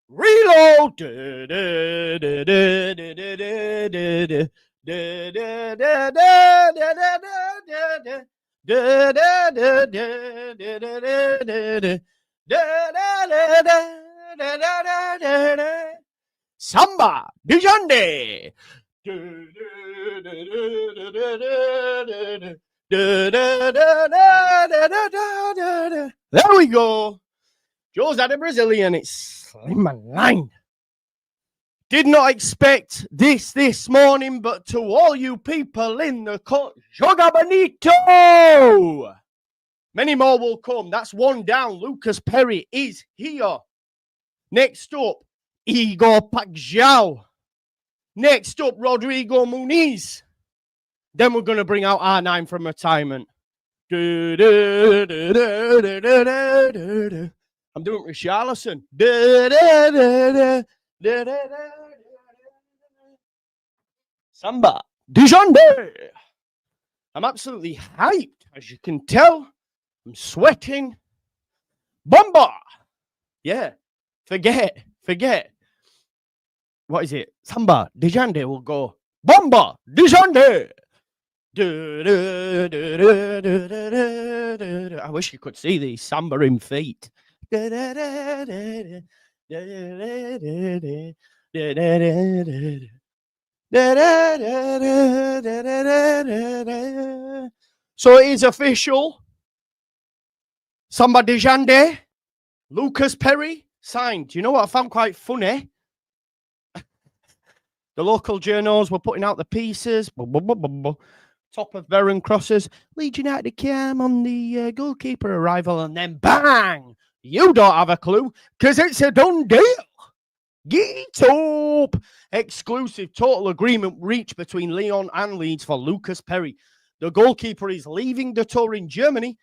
Reload. Samba Dijande. There we go. Joe's at a Brazilian. It's in my line. Did not expect this morning, but to all you people in the cut, Joga Bonito! Many more will come. That's one down. Lucas Perri is here. Next up, Igor Pacquiao. Next up, Rodrigo Muniz. Then we're going to bring out R9 from retirement. I'm doing Richarlison. Samba Dijande. I'm absolutely hyped, as you can tell. I'm sweating. Bomba. Yeah. Forget. What is it? Samba Dijande will go. Bomba Dijande. I wish you could see these sambering feet. So it is official. Samba Dijande, Lucas Perri signed. Do you know what I found quite funny? The local journals were putting out the pieces. Top of Veron crosses. Leeds United cam on the goalkeeper arrival, and then bang! You don't have a clue because it's a done deal. Get up! Exclusive total agreement reached between Lyon and Leeds for Lucas Perri. The goalkeeper is leaving the tour in Germany,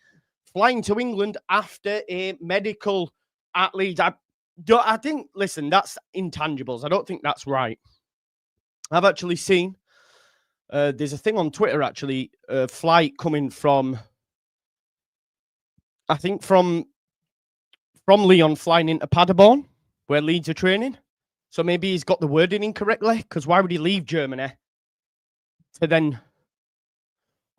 flying to England after a medical at Leeds. I think, listen, that's intangibles. I don't think that's right. I've actually seen, there's a thing on Twitter, actually, a flight coming from, I think from Lyon flying into Paderborn, where Leeds are training. So maybe he's got the wording incorrectly, because why would he leave Germany to then...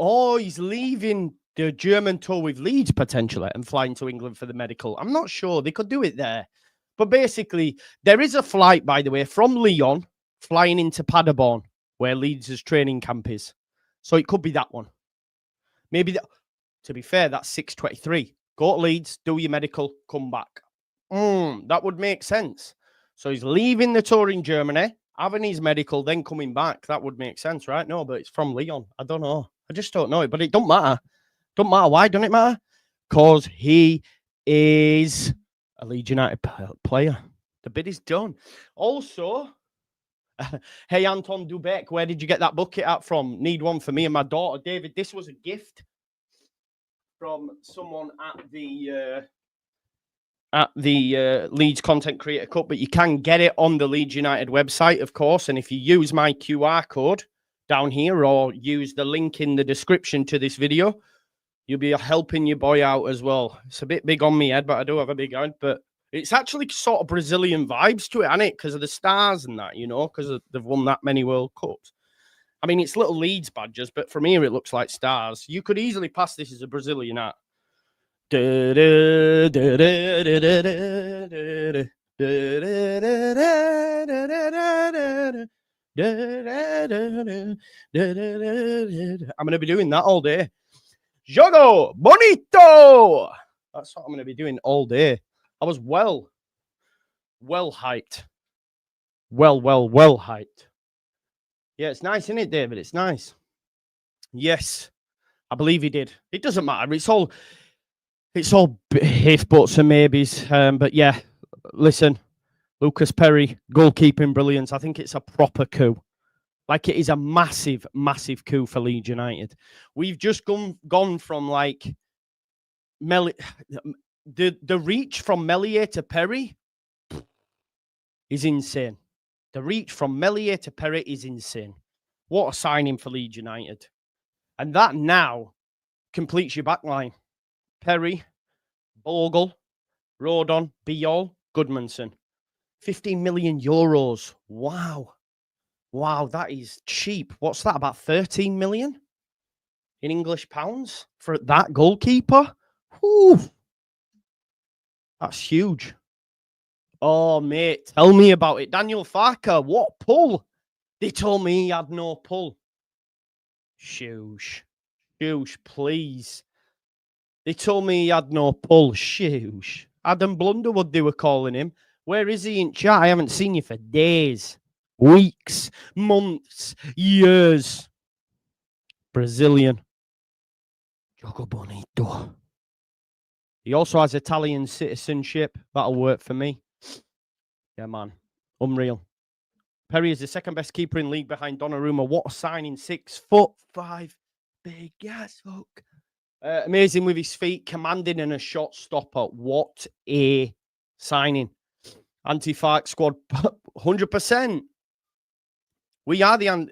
Oh, he's leaving the German tour with Leeds, potentially, and flying to England for the medical. I'm not sure. They could do it there. But basically, there is a flight, by the way, from Lyon, flying into Paderborn, where Leeds' training camp is. So it could be that one. Maybe, to be fair, that's 6:23. Go to Leeds, do your medical, come back. That would make sense. So he's leaving the tour in Germany, having his medical, then coming back. That would make sense, right? No, but it's from Lyon. I don't know. I just don't know it, but it don't matter. Don't matter. Why don't it matter? Because he is a Leeds United player. The bid is done. Also... Hey, Anton Dubek, where did you get that bucket at from? Need one for me and my daughter. David, this was a gift from someone at the Leeds Content Creator Cup, but you can get it on the Leeds United website, of course. And if you use my QR code down here or use the link in the description to this video, you'll be helping your boy out as well. It's a bit big on me head, but I do have a big head, but it's actually sort of Brazilian vibes to it, isn't it? Because of the stars and that, you know, because they've won that many World Cups. I mean, it's little Leeds badges, but from here it looks like stars. You could easily pass this as a Brazilian hat. I'm going to be doing that all day. Jogo Bonito! That's what I'm going to be doing all day. I was well hyped. Well hyped. Yeah, it's nice, isn't it, David? It's nice. Yes, I believe he did. It doesn't matter. It's all if, buts, and maybes. But yeah, listen, Lucas Perri, goalkeeping brilliance. I think it's a proper coup. Like, it is a massive coup for Leeds United. We've just gone from like the reach from Meslier to Perri is insane. The reach from Meslier to Perri is insane. What a signing for Leeds United. And that now completes your back line. Perri, Bogle, Rodon, Biol, Goodmanson. 15 million euros. Wow. Wow, that is cheap. What's that, about 13 million in English pounds for that goalkeeper? Whew. That's huge. Oh, mate, tell me about it. Daniel Farker, what pull? They told me he had no pull. Shoosh. Shoosh, please. They told me he had no pull. Shoosh. Adam Blunderwood, they were calling him. Where is he in chat? I haven't seen you for days, weeks, months, years. Brazilian. Jogo bonito. He also has Italian citizenship. That'll work for me. Yeah, man. Unreal. Perri is the second best keeper in league behind Donnarumma. What a signing. 6'5". Big ass hook. Amazing with his feet, commanding and a shot stopper. What a signing. Anti-Fark squad, 100%. We are the...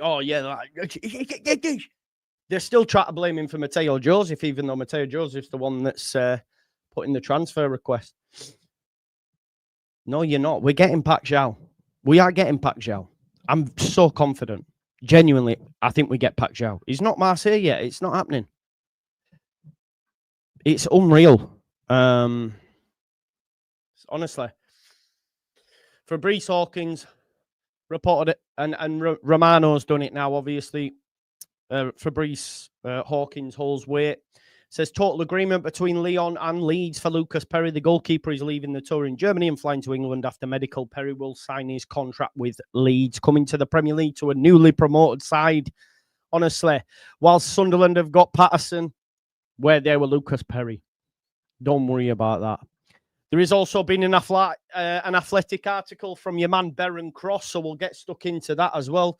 oh, yeah. They're still trying to blame him for Mateo Joseph, even though Mateo Joseph's the one that's putting the transfer request. No, you're not. We're getting Pacquiao. We are getting Pacquiao. I'm so confident. Genuinely, I think we get Pacquiao. He's not Marseille yet. It's not happening. It's unreal. Honestly. Fabrice Hawkins reported it, and Romano's done it now, obviously. Fabrice Hawkins holds weight. Says total agreement between Lyon and Leeds for Lucas Perri. The goalkeeper is leaving the tour in Germany and flying to England after medical. Perri will sign his contract with Leeds, coming to the Premier League to a newly promoted side. Honestly, whilst Sunderland have got Patterson, where they were Lucas Perri. Don't worry about that. There has also been an athletic article from your man Baron Cross, so we'll get stuck into that as well.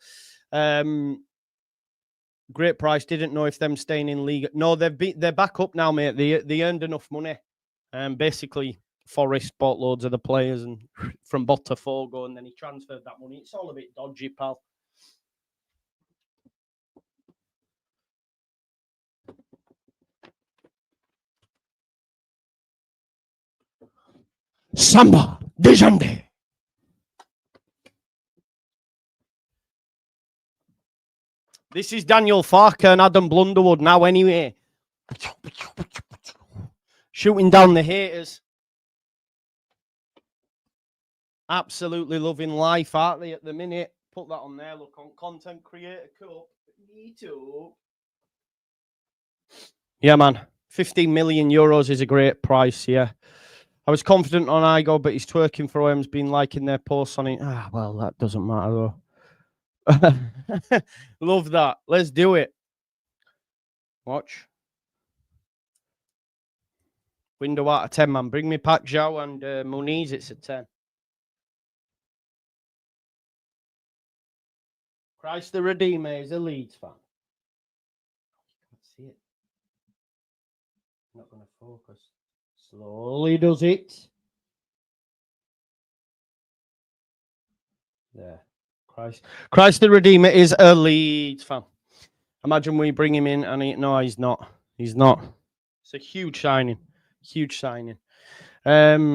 Great price. Didn't know if them staying in league. No, they're back up now, mate. They earned enough money. Basically, Forest bought loads of the players and from Botafogo, and then he transferred that money. It's all a bit dodgy, pal. Samba de Jande. This is Daniel Farker and Adam Blunderwood now anyway. Shooting down the haters. Absolutely loving life, aren't they, at the minute? Put that on there. Look, on Content Creator Cup. Yeah, man. 15 million euros is a great price, yeah. I was confident on Igo, but he's twerking for OM's been liking their posts on it. Ah, well, that doesn't matter, though. Love that. Let's do it. Watch. Window out of 10, man. Bring me Pacquiao and Muniz. It's a 10. Christ the Redeemer is a Leeds fan. Can't see it. Not going to focus. Slowly does it. There. Christ the Redeemer is a Leeds fan. Imagine we bring him in and no, he's not. He's not. It's a huge signing. Huge signing. Yeah.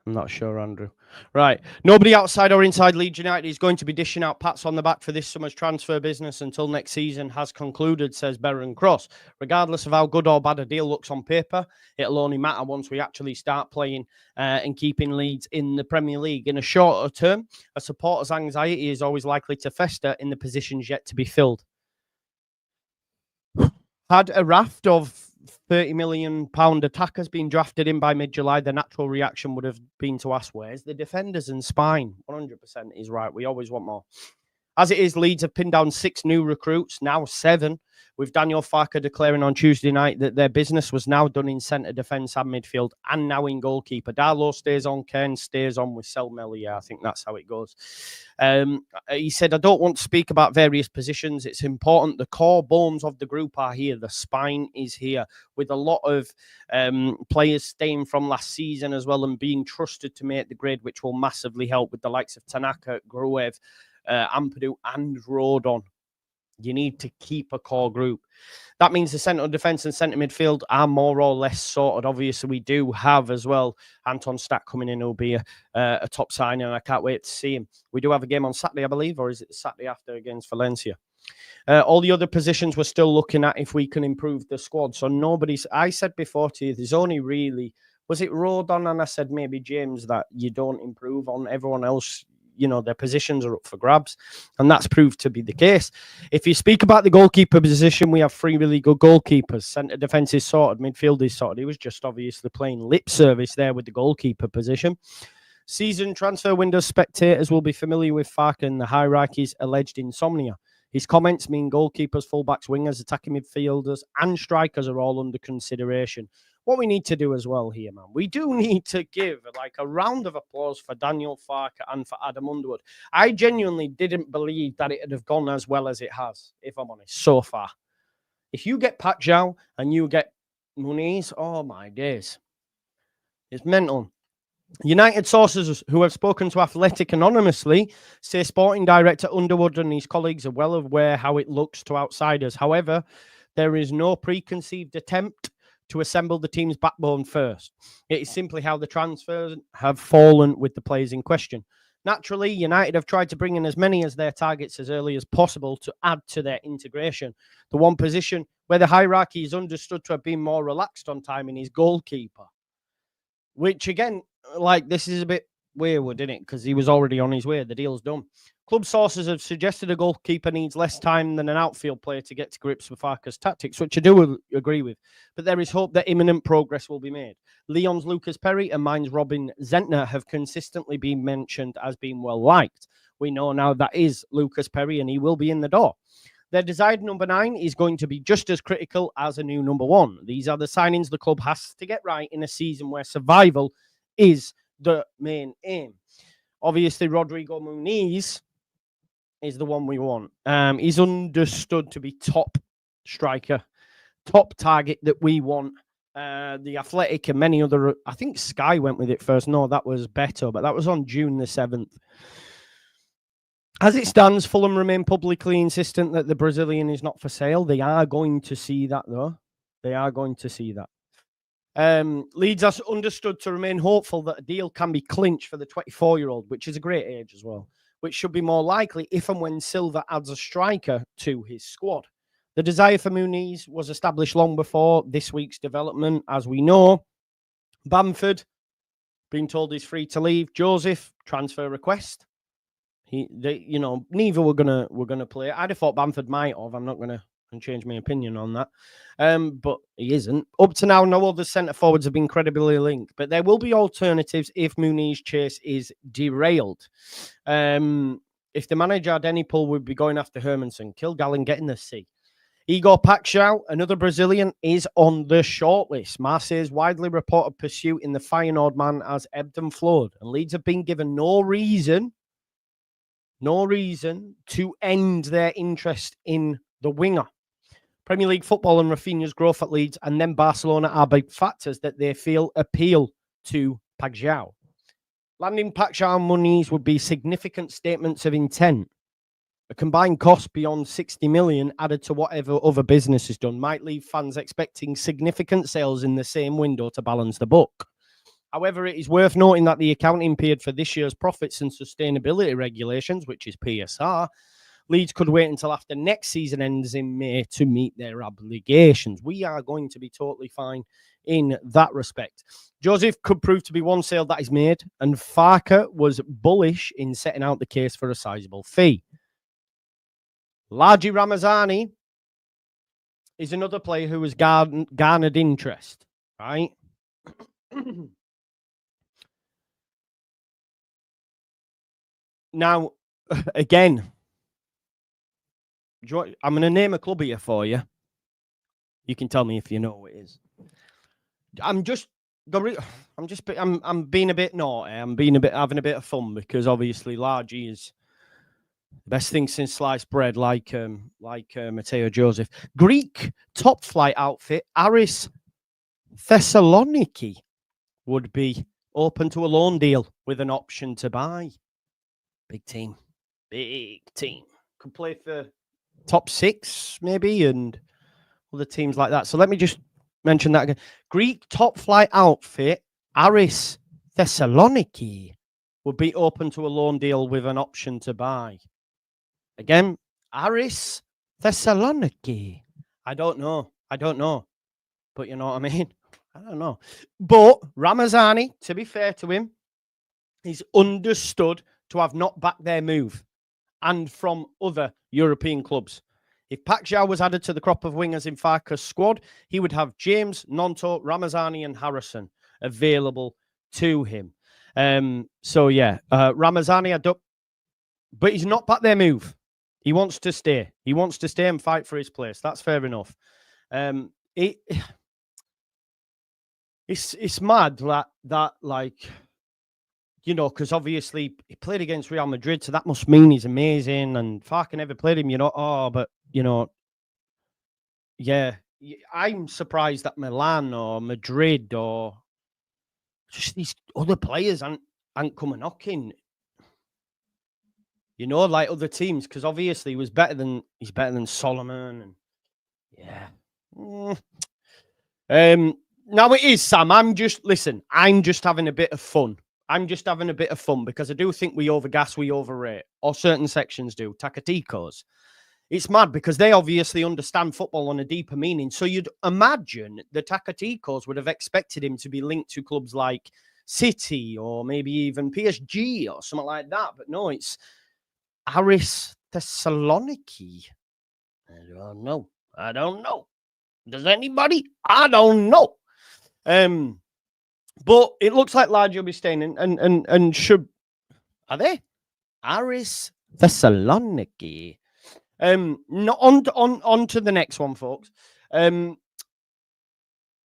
I'm not sure, Andrew. Right. Nobody outside or inside Leeds United is going to be dishing out pats on the back for this summer's transfer business until next season has concluded, says Baron Cross. Regardless of how good or bad a deal looks on paper, it'll only matter once we actually start playing and keeping Leeds in the Premier League. In a shorter term, a supporter's anxiety is always likely to fester in the positions yet to be filled. Had a raft of £30 million attackers being drafted in by mid-July, the natural reaction would have been to ask, where's the defenders and spine? 100% is right. We always want more. As it is, Leeds have pinned down 6 new recruits, now 7, with Daniel Farker declaring on Tuesday night that their business was now done in centre defence and midfield and now in goalkeeper. Darlow stays on, Cairn stays on with Selmelli. Yeah, I think that's how it goes. He said, I don't want to speak about various positions. It's important. The core bones of the group are here. The spine is here, with a lot of players staying from last season as well and being trusted to make the grade, which will massively help with the likes of Tanaka, Gruev, Ampadu and Rodon. You need to keep a core group. That means the centre of defence and centre midfield are more or less sorted. Obviously, we do have as well Anton Stack coming in, who'll be a top signing, and I can't wait to see him. We do have a game on Saturday, I believe, or is it Saturday after against Valencia? All the other positions we're still looking at if we can improve the squad. So I said before to you, there's only really, was it Rodon and I said maybe James that you don't improve on. Everyone else, their positions are up for grabs. And that's proved to be the case. If you speak about the goalkeeper position, we have 3 really good goalkeepers. Centre defence is sorted, midfield is sorted. He was just obviously playing lip service there with the goalkeeper position. Season transfer window spectators will be familiar with Farke and the hierarchy's alleged insomnia. His comments mean goalkeepers, fullbacks, wingers, attacking midfielders, and strikers are all under consideration. What we need to do as well here, man, we do need to give a round of applause for Daniel Farke and for Adam Underwood. I genuinely didn't believe that it would have gone as well as it has, if I'm honest, so far. If you get Pacquiao and you get Muniz, oh my days. It's mental. United sources who have spoken to Athletic anonymously say sporting director Underwood and his colleagues are well aware how it looks to outsiders. However, there is no preconceived attempt to assemble the team's backbone first. It is simply how the transfers have fallen with the players in question. Naturally, United have tried to bring in as many as their targets as early as possible to add to their integration. The one position where the hierarchy is understood to have been more relaxed on timing is goalkeeper. Which, again, this is a bit wayward, isn't it? Because he was already on his way. The deal's done. Club sources have suggested a goalkeeper needs less time than an outfield player to get to grips with Farke's tactics, which I do agree with. But there is hope that imminent progress will be made. Lyon's Lucas Perri and mine's Robin Zentner have consistently been mentioned as being well-liked. We know now that is Lucas Perri, and he will be in the door. Their desired number 9 is going to be just as critical as a new number 1. These are the signings the club has to get right in a season where survival is the main aim. Obviously, Rodrigo Muniz is the one we want. He's understood to be top striker, top target that we want. The Athletic and many other, I think Sky went with it first. No, that was Beto, but that was on June the 7th. As it stands, Fulham remain publicly insistent that the Brazilian is not for sale. They are going to see that, though. They are going to see that. Leeds are understood to remain hopeful that a deal can be clinched for the 24-year-old, which is a great age as well, which should be more likely if and when Silva adds a striker to his squad. The desire for Muniz was established long before this week's development, as we know. Bamford, being told he's free to leave. Joseph, transfer request. Neither were gonna play. I'd have thought Bamford might have. I'm not gonna change my opinion on that. But he isn't. Up to now, no other centre forwards have been credibly linked, but there will be alternatives if Muniz's chase is derailed. If the manager had any pull, we'd be going after Hermanson, Kilgallen, and getting the C. Igor Pacquiao, another Brazilian, is on the shortlist. Marseille's widely reported pursuit in the Feyenoord man has ebbed and flowed, and Leeds have been given no reason to end their interest in the winger. Premier League football and Rafinha's growth at Leeds and then Barcelona are big factors that they feel appeal to Pacquiao. Landing Pacquiao and Muniz would be significant statements of intent. A combined cost beyond 60 million added to whatever other business is done might leave fans expecting significant sales in the same window to balance the book. However, it is worth noting that the accounting period for this year's profits and sustainability regulations, which is PSR, Leeds could wait until after next season ends in May to meet their obligations. We are going to be totally fine in that respect. Joseph could prove to be one sale that is made, and Farke was bullish in setting out the case for a sizable fee. Laji Ramazani is another player who has garnered interest, right? Now, again, I'm going to name a club here for you. You can tell me if you know who it is. I'm being a bit naughty. Having a bit of fun because obviously Largy is the best thing since sliced bread, like Matteo Joseph. Greek top flight outfit Aris Thessaloniki would be open to a loan deal with an option to buy. Big team. Could play for top 6 maybe, and other teams like that. So let me just mention that again. Greek top flight outfit Aris Thessaloniki would be open to a loan deal with an option to buy. Again, Aris Thessaloniki. I don't know. But you know what I mean? I don't know. But Ramazani, to be fair to him, he's understood to have not backed their move, and from other European clubs. If Pacquiao was added to the crop of wingers in Farkas' squad, he would have James, Nonto, Ramazani, and Harrison available to him. So yeah, Ramazani, but he's not backed their move. He wants to stay. He wants to stay and fight for his place. That's fair enough. It's mad that like, you know, because obviously he played against Real Madrid, so that must mean he's amazing. And fucking never played him, you know. Oh, but you know, yeah, I'm surprised that Milan or Madrid or just these other players aren't coming knocking. You know, like other teams, because obviously he's better than Solomon, and yeah. Now it is, Sam. I'm just having a bit of fun. Because I do think we overgas, we overrate, or certain sections do. Takatikos. It's mad because they obviously understand football on a deeper meaning. So you'd imagine the Takatikos would have expected him to be linked to clubs like City or maybe even PSG or something like that. But no, it's Aris Thessaloniki. I don't know. Does anybody? I don't know. But it looks like Large will be staying and should. Are they? Aris Thessaloniki. On to the next one, folks. Dylan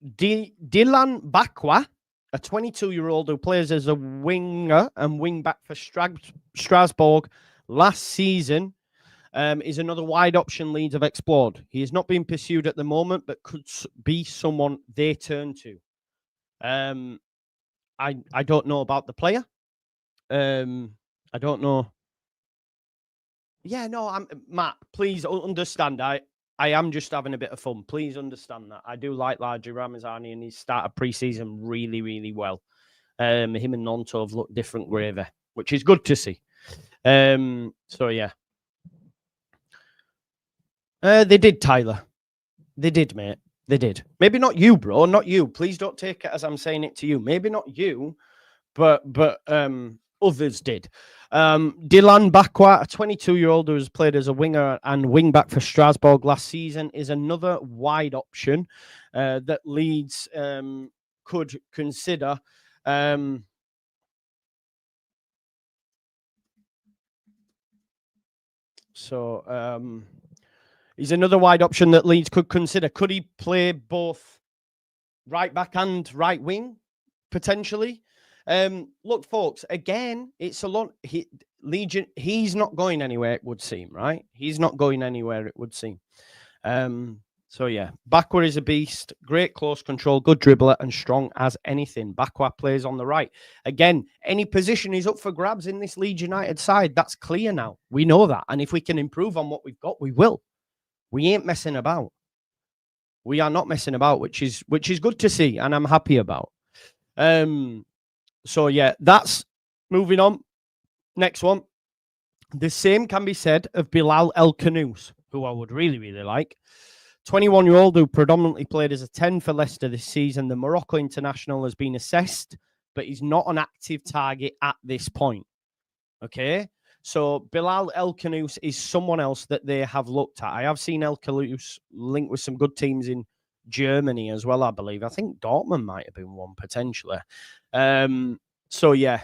Bakwa, a 22-year-old who plays as a winger and wing back for Strasbourg last season, is another wide option Leeds have explored. He is not being pursued at the moment, but could be someone they turn to. I don't know about the player. I don't know. Yeah, no, Matt, please understand. I am just having a bit of fun. Please understand that. I do like Largy Ramazani, and he started pre-season really, really well. Him and Nonto have looked different gravy, which is good to see. So yeah. They did, Tyler. They did, mate. They did. Maybe not you, bro. Not you. Please don't take it as I'm saying it to you. Maybe not you, but others did. Dylan Bakwa, a 22-year-old who has played as a winger and wing-back for Strasbourg last season, is another wide option that Leeds could consider. He's another wide option that Leeds could consider. Could he play both right back and right wing, potentially? Look, folks, again, it's a lot. He's not going anywhere, it would seem, right? He's not going anywhere, it would seem. So, yeah, Bakwa is a beast. Great close control, good dribbler, and strong as anything. Bakwa plays on the right. Again, any position is up for grabs in this Leeds United side. That's clear now. We know that. And if we can improve on what we've got, we will. We ain't messing about. We are not messing about, which is good to see, and I'm happy about. So yeah, that's moving on. Next one. The same can be said of Bilal El Khanous, who I would really, really like. 21-year-old who predominantly played as a 10 for Leicester this season. The Morocco international has been assessed, but he's not an active target at this point. Okay? So Bilal El Khanous is someone else that they have looked at. I have seen El Khanous linked with some good teams in Germany as well, I believe. I think Dortmund might have been one potentially. So yeah,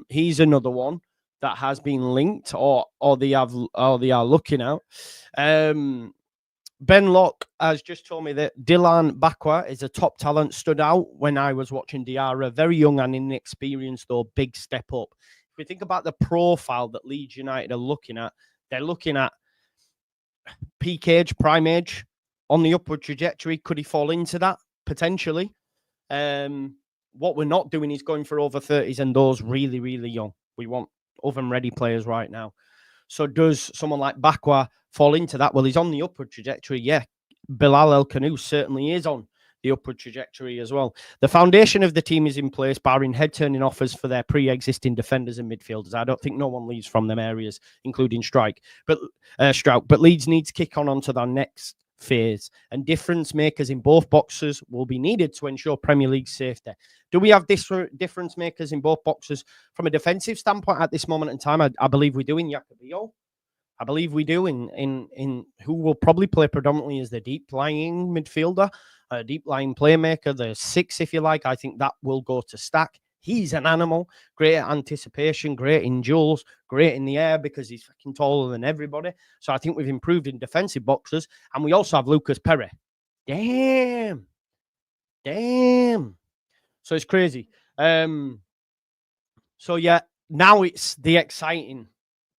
he's another one that has been linked or they are looking at. Ben Locke has just told me that Dylan Bakwa is a top talent, stood out when I was watching Diarra. Very young and inexperienced, though, big step up. If we think about the profile that Leeds United are looking at, they're looking at peak age, prime age, on the upward trajectory. Could he fall into that? Potentially. What we're not doing is going for over 30s and those really, really young. We want oven-ready players right now. So does someone like Bakwa fall into that. Well, he's on the upward trajectory. Yeah, Bilal El Khanous certainly is on the upward trajectory as well. The foundation of the team is in place, barring head-turning offers for their pre-existing defenders and midfielders. I don't think no one leaves from them areas, including Strout. But Leeds need to kick onto their next phase, and difference makers in both boxes will be needed to ensure Premier League safety. Do we have difference makers in both boxes from a defensive standpoint at this moment in time? I believe we do in Yakubio. I believe we do in who will probably play predominantly as the deep lying midfielder, a deep lying playmaker, the 6, if you like. I think that will go to Stack. He's an animal, great at anticipation, great in duels, great in the air because he's fucking taller than everybody. So I think we've improved in defensive boxes. And we also have Lucas Perri. Damn. So it's crazy. So yeah, now it's the exciting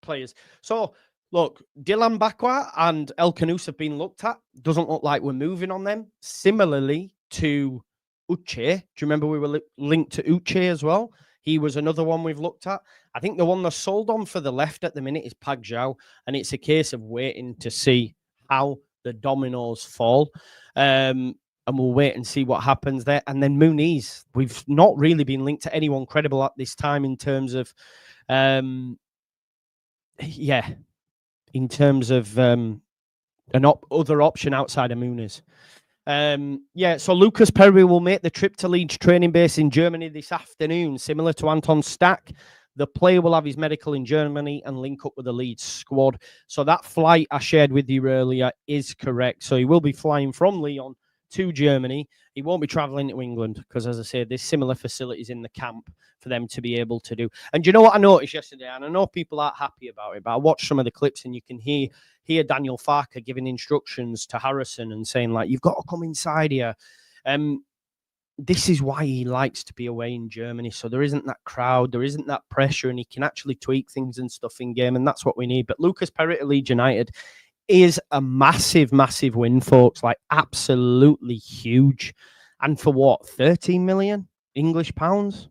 players. So look, Dylan Bakwa and El Khanous have been looked at. Doesn't look like we're moving on them. Similarly to Uche. Do you remember we were linked to Uche as well? He was another one we've looked at. I think the one they're sold on for the left at the minute is Pag Zhao, and it's a case of waiting to see how the dominoes fall. And we'll wait and see what happens there. And then Muniz, we've not really been linked to anyone credible at this time in terms of, in terms of other option outside of Muniz. So Lucas Perri will make the trip to Leeds training base in Germany this afternoon, similar to Anton Stack. The player will have his medical in Germany and link up with the Leeds squad. So that flight I shared with you earlier is correct. So he will be flying from Lyon to Germany. He won't be traveling to England because, as I said, there's similar facilities in the camp for them to be able to do. And do you know what I noticed yesterday? And I know people aren't happy about it, but I watched some of the clips and you can hear Daniel Farker giving instructions to Harrison and saying, like, you've got to come inside here. This is why he likes to be away in Germany. So there isn't that crowd, there isn't that pressure, and he can actually tweak things and stuff in game, and that's what we need. But Lucas Perri at Leeds United is a massive, massive win, folks. Like, absolutely huge. And for what, 13 million English pounds?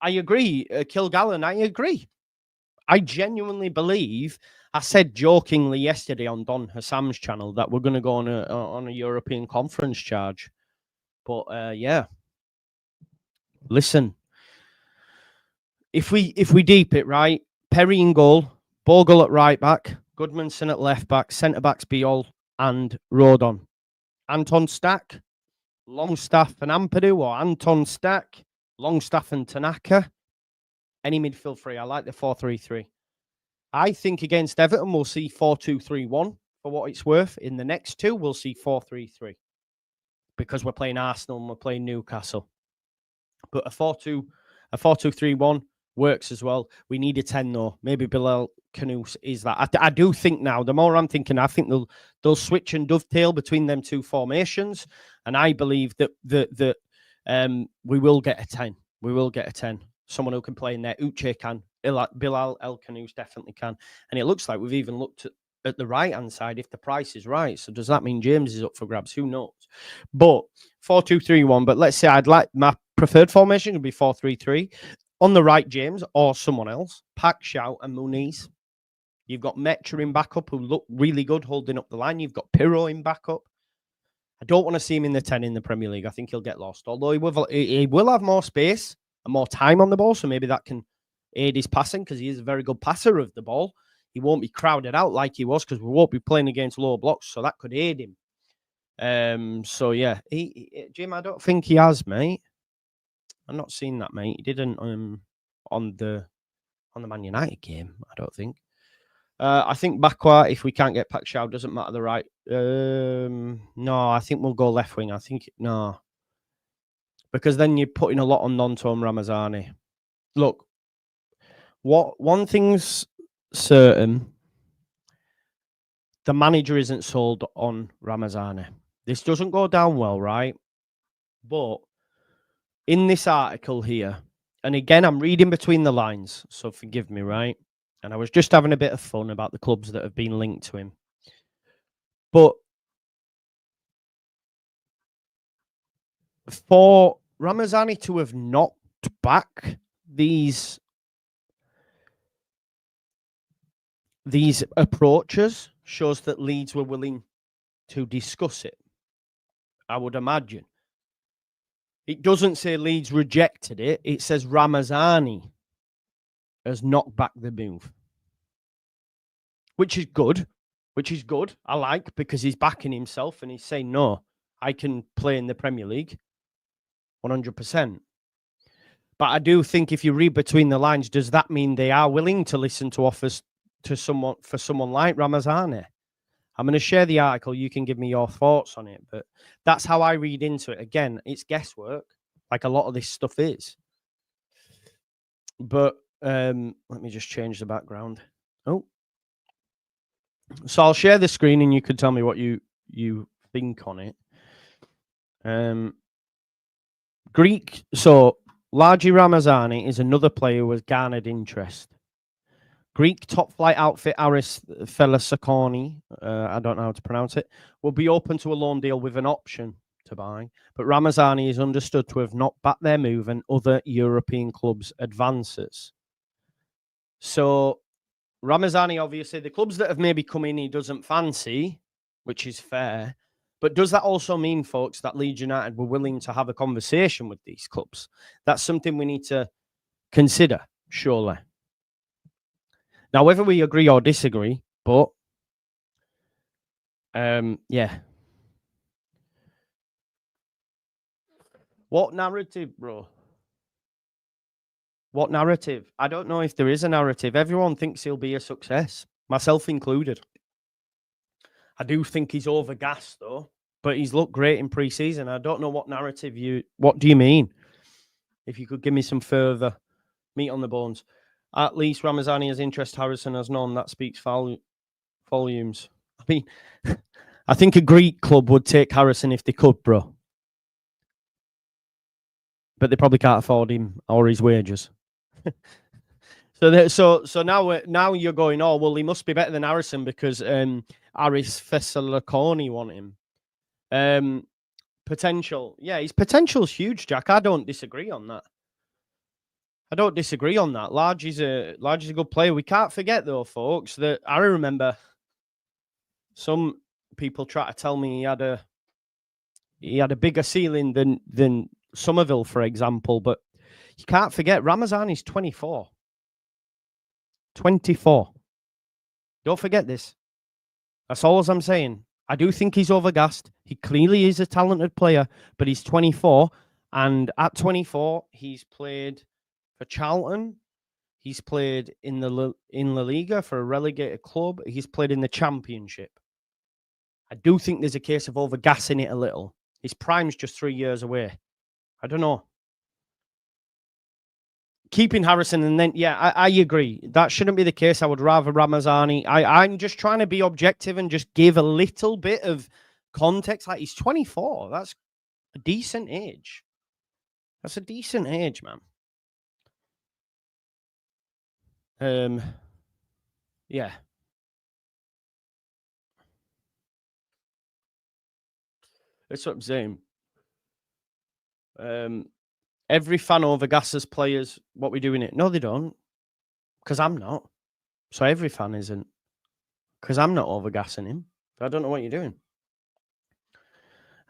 I agree. Kilgallen, I agree. I genuinely believe, I said jokingly yesterday on Don Hassam's channel that we're going to go on a European conference charge. But listen, if we deep it right, Perri in goal, Bogle at right back, Goodmanson at left back, centre backs Biol and Rodon. Anton Stack, Longstaff and Ampadu, or Anton Stack, Longstaff and Tanaka. Any midfield three. I like the 4-3-3. I think against Everton we'll see 4-2-3-1 for what it's worth. In the next two we'll see 4-3-3 because we're playing Arsenal and we're playing Newcastle. But a 4-2-3-1 works as well. We need a 10 though. Maybe Bilal Khanous is that. I do think now, the more I'm thinking, I think they'll switch and dovetail between them two formations. And I believe that we will get a 10. We will get a 10. Someone who can play in there. Uche can. Bilal El Khanous definitely can. And it looks like we've even looked at the right-hand side if the price is right. So does that mean James is up for grabs? Who knows? But 4-2-3-1. But let's say I'd like my preferred formation would be 4-3-3. On the right, James or someone else. Pak, Shout and Muniz. You've got Mecha in backup who look really good holding up the line. You've got Pirro in backup. I don't want to see him in the 10 in the Premier League. I think he'll get lost. Although he will have more space and more time on the ball. So maybe that can aid his passing because he is a very good passer of the ball. He won't be crowded out like he was because we won't be playing against low blocks. So that could aid him. So yeah, Jim, I don't think he has, mate. I'm not seeing that, mate. He didn't on the Man United game, I don't think. I think Bakwa, if we can't get Pak Shaw, doesn't matter the right. No, I think we'll go left wing. I think no. Because then you're putting a lot on Nonto and Ramazani. Look, one thing's certain. The manager isn't sold on Ramazani. This doesn't go down well, right? But in this article here, and again, I'm reading between the lines, so forgive me, right? And I was just having a bit of fun about the clubs that have been linked to him. But for Ramazani to have knocked back these these approaches shows that Leeds were willing to discuss it, I would imagine. It doesn't say Leeds rejected it. It says Ramazani has knocked back the move, which is good. I like, because he's backing himself and he's saying, no, I can play in the Premier League 100%. But I do think if you read between the lines, does that mean they are willing to listen to offers to someone like Ramazani? I'm going to share the article. You can give me your thoughts on it. But that's how I read into it. Again, it's guesswork, like a lot of this stuff is. But let me just change the background. Oh. So I'll share the screen and you can tell me what you think on it. Greek. So Laji Ramazani is another player who has garnered interest. Greek top flight outfit Aris Felisakoni, I don't know how to pronounce it, will be open to a loan deal with an option to buy. But Ramazani is understood to have not backed their move and other European clubs' advances. So Ramazani, obviously, the clubs that have maybe come in he doesn't fancy, which is fair. But does that also mean, folks, that Leeds United were willing to have a conversation with these clubs? That's something we need to consider, surely. Now, whether we agree or disagree, but yeah. What narrative, bro? What narrative? I don't know if there is a narrative. Everyone thinks he'll be a success, myself included. I do think he's overgassed, though, but he's looked great in pre-season. I don't know what narrative what do you mean? If you could give me some further meat on the bones. At least Ramazani has interest, Harrison has none. That speaks volumes. I mean, I think a Greek club would take Harrison if they could, bro. But they probably can't afford him or his wages. So now you're going, oh, well, he must be better than Harrison because Aris Fesalakoni want him. Potential. Yeah, his potential's huge, Jack. I don't disagree on that. Large is a good player. We can't forget, though, folks, that I remember some people try to tell me he had a bigger ceiling than Somerville, for example. But you can't forget, Ramazani's 24. 24. Don't forget this. That's all I'm saying. I do think he's overgassed. He clearly is a talented player, but he's 24. And at 24, he's played for Charlton. He's played in La Liga for a relegated club. He's played in the Championship. I do think there's a case of overgassing it a little. His prime's just 3 years away. I don't know. Keeping Harrison and then, yeah, I agree. That shouldn't be the case. I would rather Ramazani. I'm just trying to be objective and just give a little bit of context. Like, he's 24. That's a decent age. That's a decent age, man. Yeah. That's what I'm saying. Every fan overgasses players. What we doing it? No, they don't. Because I'm not. So every fan isn't. Because I'm not overgassing him. I don't know what you're doing.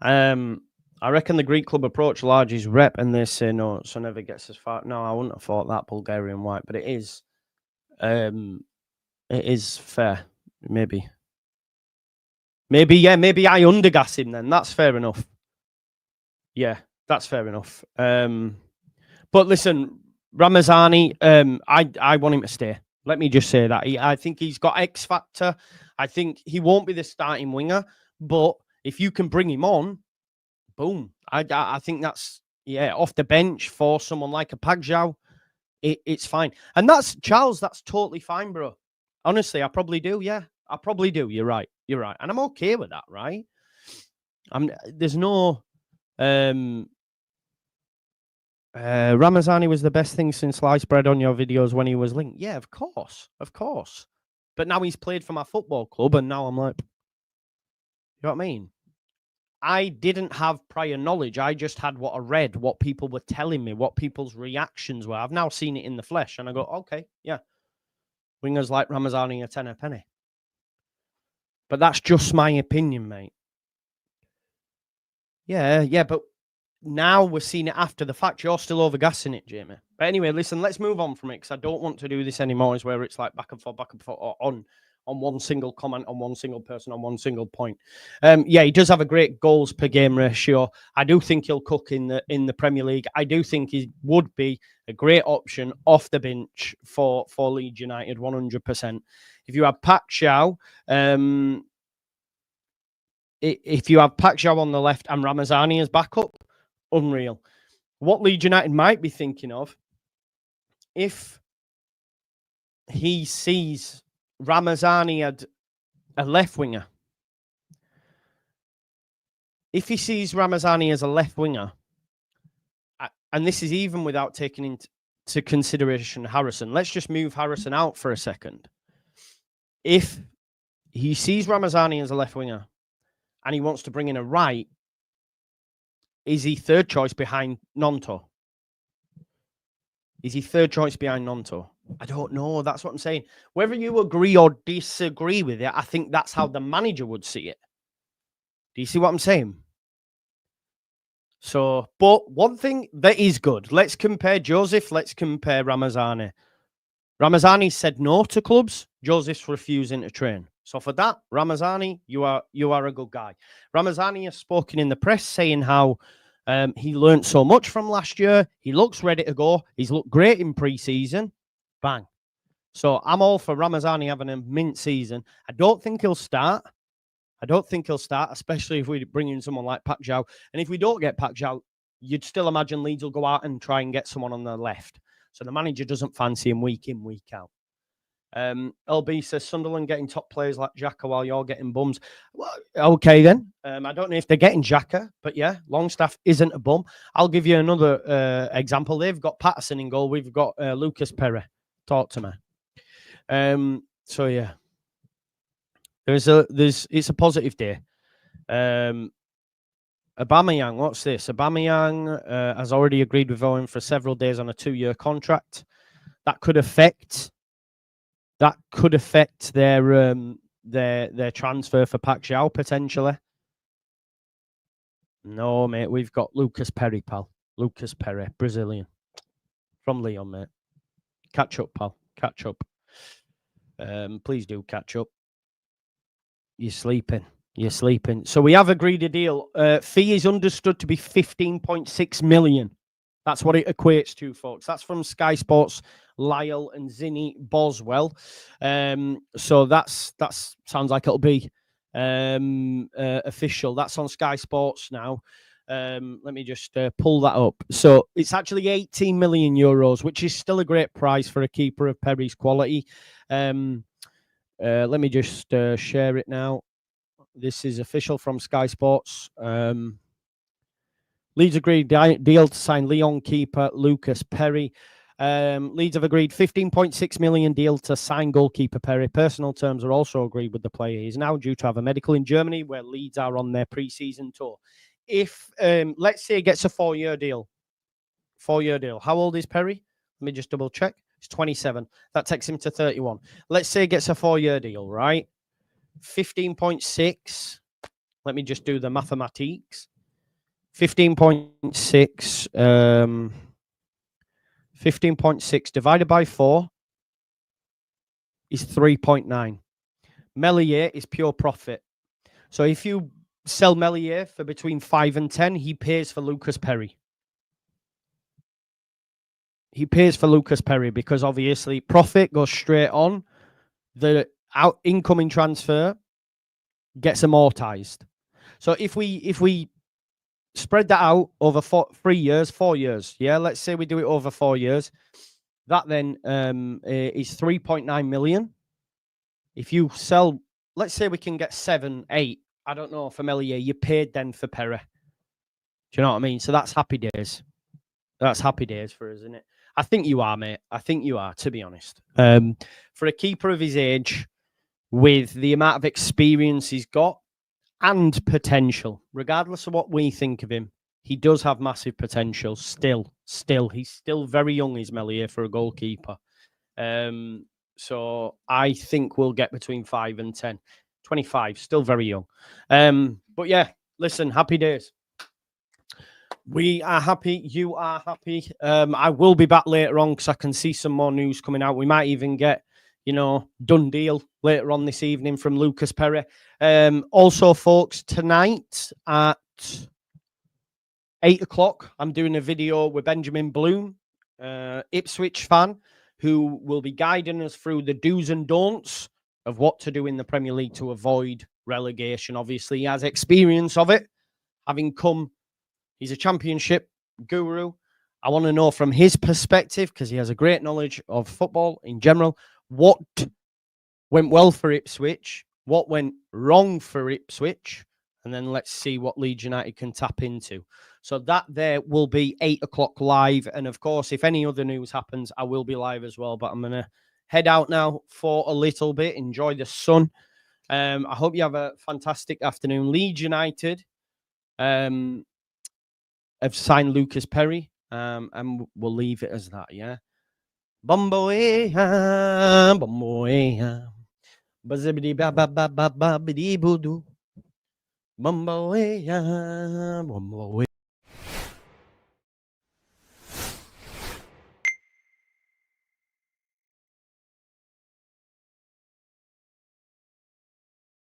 I reckon the Greek club approach Large's rep and they say no, so never gets as far. No, I wouldn't have thought that Bulgarian white, but it is fair. Maybe, maybe I undergas him then. That's fair enough. Yeah, that's fair enough. But listen, Ramazani, I want him to stay. Let me just say that. I think he's got X factor. I think he won't be the starting winger, but if you can bring him on, boom. I think that's, off the bench for someone like a Pagjau, it's fine. And that's, Charles, that's totally fine, bro. Honestly, I probably do, yeah. I probably do. You're right. And I'm okay with that, right? There's no... Ramazani was the best thing since sliced bread on your videos when he was linked. Yeah, of course. But now he's played for my football club, and now I'm like... You know what I mean? I didn't have prior knowledge. I just had what I read, what people were telling me, what people's reactions were. I've now seen it in the flesh, and I go, okay, yeah. Wingers like Ramazani a tenner penny. But that's just my opinion, mate. Yeah, but now we're seeing it after the fact. You're still overgassing it, Jamie. But anyway, listen, let's move on from it because I don't want to do this anymore. Is where it's like back and forth, or on one single comment, on one single person, on one single point. Yeah, he does have a great goals per game ratio. I do think he'll cook in the Premier League. I do think he would be a great option off the bench for Leeds United, 100%. If you have Pacquiao, if you have Pacquiao on the left and Ramazani as backup, unreal. What Leeds United might be thinking of, if he sees Ramazani at a left winger, if he sees Ramazani as a left winger, and this is even without taking into consideration Harrison, let's just move Harrison out for a second. If he sees Ramazani as a left winger and he wants to bring in a right, is he third choice behind Nonto? Is he third choice behind Nonto? I don't know. That's what I'm saying. Whether you agree or disagree with it, I think that's how the manager would see it. Do you see what I'm saying? So, but one thing that is good. Let's compare Joseph. Let's compare Ramazani. Ramazani said no to clubs. Joseph's refusing to train. So for that, Ramazani, you are a good guy. Ramazani has spoken in the press saying how he learned so much from last year. He looks ready to go. He's looked great in pre-season. Bang. So I'm all for Ramazani having a mint season. I don't think he'll start. Especially if we bring in someone like Pacquiao. And if we don't get Pacquiao, you'd still imagine Leeds will go out and try and get someone on the left. So the manager doesn't fancy him week in, week out. LB says Sunderland getting top players like Xhaka while you're getting bums. Well, okay then. I don't know if they're getting Xhaka, but yeah, Longstaff isn't a bum. I'll give you another example. They've got Patterson in goal. We've got Lucas Perri. Talk to me. So yeah, it's a positive day. Aubameyang, what's this? Aubameyang has already agreed with Owen for several days on a 2-year contract. That could affect their transfer for Pacquiao potentially. No, mate, we've got Lucas Perri, pal. Lucas Perri, Brazilian, from Lyon, mate. Catch up, pal. Catch up. Please do catch up. You're sleeping. So we have agreed a deal. Fee is understood to be 15.6 million. That's what it equates to, folks. That's from Sky Sports, Lyle and Zinni Boswell. So that sounds like it'll be official. That's on Sky Sports now. Let me just pull that up. So it's actually 18 million euros, which is still a great price for a keeper of Perry's quality. Let me just share it now. This is official from Sky Sports. Leeds agreed deal to sign Lyon keeper Lucas Perri. Leeds have agreed 15.6 million deal to sign goalkeeper Perri. Personal terms are also agreed with the player. He's now due to have a medical in Germany, where Leeds are on their pre-season tour. If let's say he gets a 4-year deal. How old is Perri? Let me just double check. He's 27. That takes him to 31. Let's say he gets a 4-year deal, right? 15.6. Let me just do the mathematics. 15.6. 15.6 divided by 4 is 3.9. Meslier is pure profit. So if you sell Meslier for between 5 and 10, he pays for Lucas Perri. Because obviously profit goes straight on. The incoming transfer gets amortized. So if we spread that out over 4 years, yeah, let's say we do it over 4 years, that then is 3.9 million. If you sell, let's say we can get 7, 8, I don't know, for Meslier, you paid then for Perri. Do you know what I mean? So that's happy days. That's happy days for us, isn't it? I think you are, mate. I think you are, to be honest. For a keeper of his age, with the amount of experience he's got and potential, regardless of what we think of him, he does have massive potential. Still, he's still very young, is Meslier, for a goalkeeper. So I think we'll get between 5 and 10. 25, still very young. But yeah, listen, happy days. We are happy. You are happy. I will be back later on because I can see some more news coming out. We might even get, done deal later on this evening from Lucas Perri. Also, folks, tonight at 8 o'clock, I'm doing a video with Benjamin Bloom, Ipswich fan, who will be guiding us through the do's and don'ts of what to do in the Premier League to avoid relegation. Obviously, he has experience of it, having come. He's a championship guru. I want to know from his perspective, because he has a great knowledge of football in general, what went well for Ipswich, what went wrong for Ipswich, and then let's see what Leeds United can tap into. So that there will be 8 o'clock live. And of course, if any other news happens, I will be live as well. But I'm going to head out now for a little bit, enjoy the sun. I hope you have a fantastic afternoon. Leeds United have signed Lucas Perri, and we'll leave it as that, yeah? Bumboy, bumboy, bazibidi ba ba ba ba ba bidi budu. Bumboy, bumboy.